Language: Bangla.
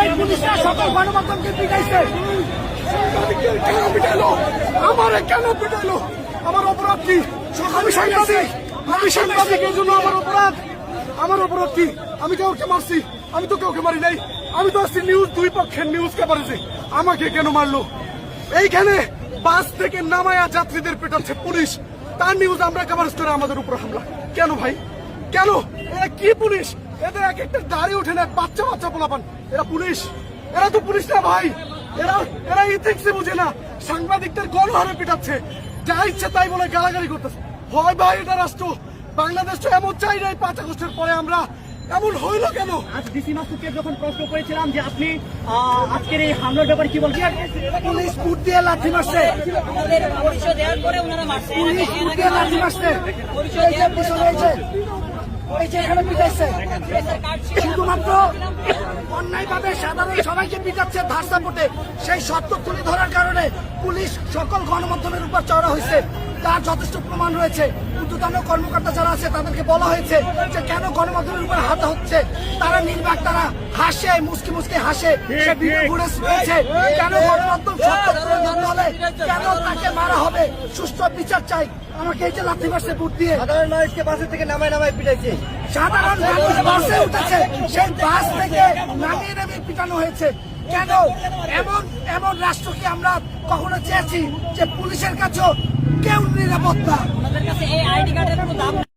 এই পুলিশরা সকল গণমাধ্যমকে পিটাইছে। কেন পিটাইলো? আমারে কেন পিটাইলো? আমার অপরাধ কি? আমি সাংবাদিক, আমি সাংবাদিক, এই জন্য আমার অপরাধ। আমার অপরাধ কি? আমি কাউকে মারছি? আমি তো কাউকে মারি নাই। আমি তো আসছি নিউজ, দুই পক্ষের নিউজ কভারেজে। আমাকে কেন মারলো? এইখানে বাস থেকে নামায়া যাত্রীদের পেটাচ্ছে পুলিশ, তার নিউজ আমরা কভারেজ করে আমাদের উপর হামলা কেন ভাই? কেন? এরা কি পুলিশ? এদের এক একটা দাঁড়িয়ে ওঠে না, বাচ্চা বাচ্চা পোলাপান। এরা পুলিশ? এরা তো পুলিশ না ভাই। এরা ইথিক্সই বুঝে না। সাংবাদিকদের গণহারে পিটাচ্ছে, যা ইচ্ছে তাই বলে গালাগালি করতেছে। হয় ভাই, এটা রাষ্ট্র। বাংলাদেশ তো এমন চাই নাই 5 আগস্টের পরে। আমরা এমন হইল কেন? আজ ডিসি মাসুদকে যখন প্রশ্ন করেছিলাম যে আপনি আজকের এই হামলার ব্যাপারে কি বলছেন, পুলিশ বুট দিয়ে লাঠি মারছে, আমাদের পরিচয় দেওয়ার পরে ওনারা মারছে। পুলিশ বুট দিয়ে লাঠি মারছে। এই যে পিছনে এই যে এখানে পিটাইছে, শুধুমাত্র অন্যায়ভাবে সাধারণ সবাইকে পিটাচ্ছে ধার সাপোর্টে। সেই সত্য তুলে ধরার কারণে পুলিশ সকল গণমাধ্যমের উপর চড়া হয়েছে। তার যথেষ্ট প্রমাণ রয়েছে। ঊর্ধ্বতন কর্মকর্তা যারা আছে তাদেরকে বলা হয়েছে যে কেন গণমাধ্যমের উপর হাত হচ্ছে। তারা নির্বাক, তারা হাসে, মুসকি মুসকি হাসে। সে ভিডিও ফুটেজ রয়েছে। কেন গণমাধ্যম সত্য তুলে ধরতে হলে কেন তাকে মারা হবে? সুষ্ঠু বিচার চাই। আমাকে এই যে লাথি মারছে বুট দিয়ে, সাধারণ মানুষকে বাসে থেকে নামায় পিটাইছে। সাধারণ মানুষ বাসে উঠেছে, সেই বাস থেকে নামিয়ে নামিয়ে পিটানো হয়েছে। কেন? এমন রাষ্ট্র কি আমরা কখনো চেয়েছি যে পুলিশের কাছেও কেউ নিরাপত্তা? ওনাদের কাছে এই আইডি কার্ডের কোনো দাম